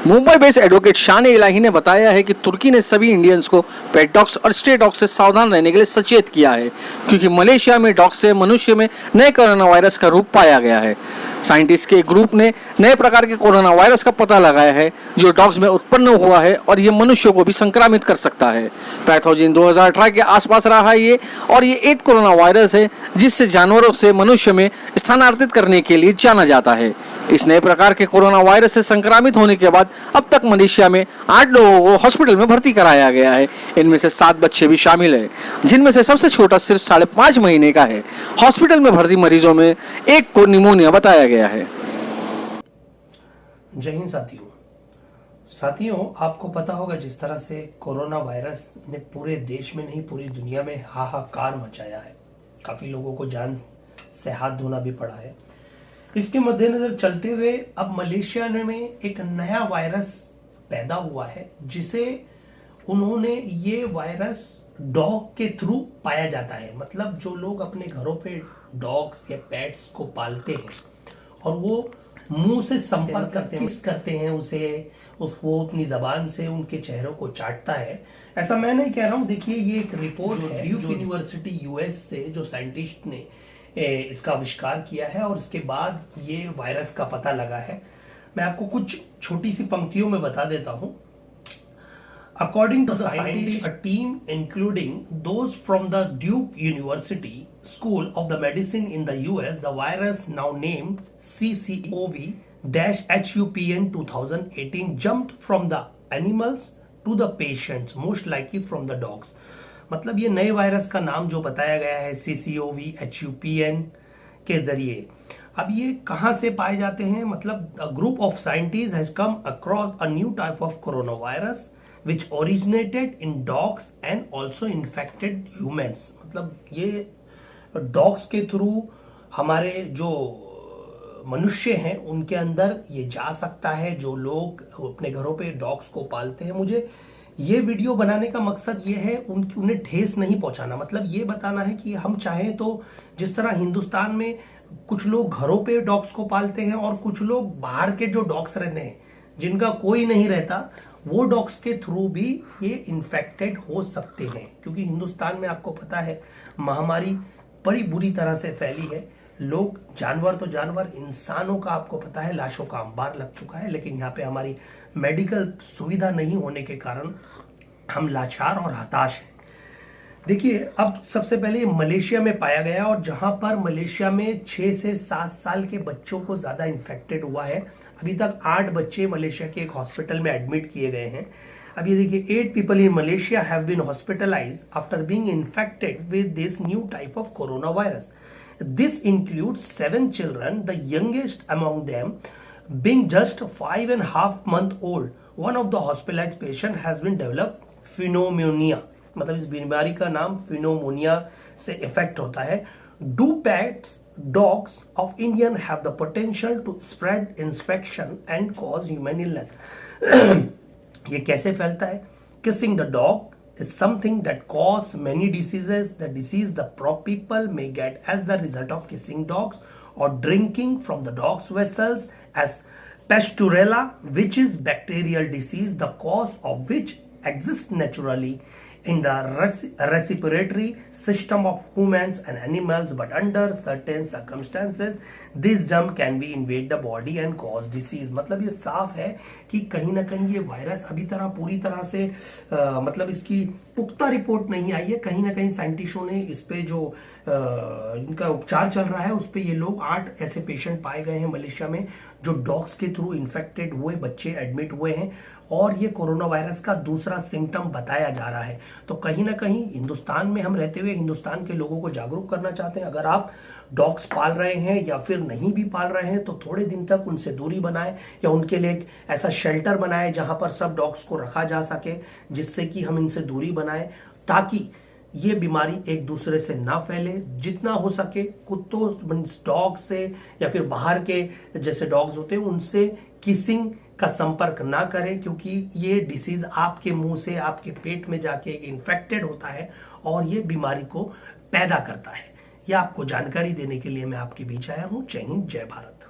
Mumbai based advocate शान इलाही ने बताया है कि तुर्की ने सभी इंडियंस को पेट डॉग्स और स्ट्रे डॉग्स से सावधान रहने के लिए सचेत किया है, क्योंकि मलेशिया में डॉग से मनुष्य में नए कोरोना वायरस का रूप पाया गया है। साइंटिस्ट के एक ग्रुप ने नए प्रकार के कोरोना वायरस का पता लगाया है जो डॉग्स में उत्पन्न हुआ है और ये मनुष्यों को भी संक्रमित कर सकता है। पैथोजन 2018 के आसपास रहा है ये, और ये एक कोरोना वायरस है जिससे जानवरों से मनुष्य में स्थानांतरित करने के लिए जाना जाता है। इस नए प्रकार के कोरोना वायरस से संक्रमित होने के बाद अब तक मलेशिया में 8 लोगों को हॉस्पिटल में भर्ती कराया गया है। इनमें से 7 बच्चे भी शामिल हैं, जिनमें से सबसे छोटा सिर्फ 5.5 महीने का है। हॉस्पिटल में भर्ती मरीजों में एक को निमोनिया बताया गया है। जय हिंद साथियों, आपको पता होगा जिस तरह से कोरोना वायरस ने पूरे देश में नहीं पूरी दुनिया में हाहाकार मचाया है, काफी लोगों को जान से हाथ धोना भी पड़ा है। इसके मद्देनजर चलते हुए अब मलेशिया में एक नया वायरस पैदा हुआ है, जिसे उन्होंने ये वायरस डॉग के थ्रू पाया जाता है। मतलब जो लोग अपने घरों पे डॉग्स या पेट्स को पालते हैं और वो मुंह से संपर्क करते हैं वो अपनी जबान से उनके चेहरों को चाटता है। ऐसा मैं नहीं कह रहा हूं, देखिए ये एक रिपोर्ट है ड्यूक यूनिवर्सिटी यूएस से, जो साइंटिस्ट ने इसका आविष्कार किया है और इसके बाद ये वायरस का पता लगा है। मैं आपको कुछ छोटी सी पंक्तियों में बता देता हूं। According to the scientists, a team including those from the Duke University School of the Medicine in the US, the virus now named CCOV-HUPN 2018 jumped from the animals to the patients, most likely from the dogs. मतलब ये नए virus का नाम जो बताया गया है CCOV-HUPN के जरिए, अब ये कहां से पाए जाते हैं? मतलब a group of scientists has come across a new type of coronavirus which originated in dogs and also infected humans. मतलब ये डॉग्स के थ्रू हमारे जो मनुष्य हैं उनके अंदर ये जा सकता है, जो लोग अपने घरों पे डॉग्स को पालते हैं। मुझे ये वीडियो बनाने का मकसद ये है उन्हें ठेस नहीं पहुंचाना, मतलब ये बताना है कि हम चाहें तो जिस तरह हिंदुस्तान में कुछ लोग घरों पे डॉग्स को पालते हैं और कुछ लोग बाहर के जो डॉग्स रहते हैं जिनका कोई नहीं रहता, वो डॉग्स के थ्रू भी ये इन्फेक्टेड हो सकते हैं। क्योंकि हिंदुस्तान में आपको पता है महामारी बड़ी बुरी तरह से फैली है। लोग, जानवर तो जानवर, इंसानों का आपको पता है लाशों का अंबार लग चुका है, लेकिन यहाँ पे हमारी मेडिकल सुविधा नहीं होने के कारण हम लाचार और हताश हैं। देखिए, अब सबसे पहले मलेशिया में पाया गया, और जहां पर मलेशिया में 6 से 7 साल के बच्चों को ज्यादा इन्फेक्टेड हुआ है। अभी तक 8 बच्चे मलेशिया के एक हॉस्पिटल में एडमिट किए गए हैं। अब ये देखिए, 8 people in Malaysia have been hospitalized after being infected with this new type of coronavirus. This includes 7 children, the youngest among them being just 5.5 months old. One of the hospitalized patient has been developed pneumonia. मतलब इस बीमारी का नाम pneumonia से effect होता है। Do pets dogs of Indian have the potential to spread infection and cause human illness. ये कैसे फैलता है? Kissing the dog is something that cause many diseases. The disease the people may get as the result of kissing dogs or drinking from the dog's vessels as Pasturella, which is bacterial disease, the cause of which exists naturally in the respiratory system of humans and animals, but under certain circumstances this germ can be invade the body and cause disease. मतलब ये साफ है कि कहीं ना कहीं ये virus अभी पूरी तरह से मतलब इसकी पुख्ता रिपोर्ट नहीं आई है। कहीं ना कहीं साइंटिस्टों ने इस पे जो इनका उपचार चल रहा है उस पे ये लोग 8 ऐसे पेशेंट पाए गए हैं मलेशिया में जो डॉग्स के थ्रू इन्फेक्टेड हुए बच्चे एडमिट हुए हैं, और ये कोरोना वायरस का दूसरा सिम्टम बताया जा रहा है। तो कहीं ना कहीं हिंदुस्तान में हम रहते हुए हिंदुस्तान के लोगों को जागरूक करना चाहते हैं। अगर आप डॉग्स पाल रहे हैं या फिर नहीं भी पाल रहे हैं तो थोड़े दिन तक उनसे दूरी बनाएं, या उनके लिए एक ऐसा शेल्टर बनाएं जहां पर सब डॉग्स को रखा जा सके, जिससे कि हम इनसे दूरी बनाएं, ताकि ये बीमारी एक दूसरे से ना फैले। जितना हो सके कुत्तों, डॉग से या फिर बाहर के जैसे डॉग्स होते हैं उनसे किसिंग का संपर्क ना करें, क्योंकि ये डिसीज आपके मुंह से आपके पेट में जाके इन्फेक्टेड होता है और ये बीमारी को पैदा करता है। यह आपको जानकारी देने के लिए मैं आपके बीच आया हूं। जय हिंद, जय भारत।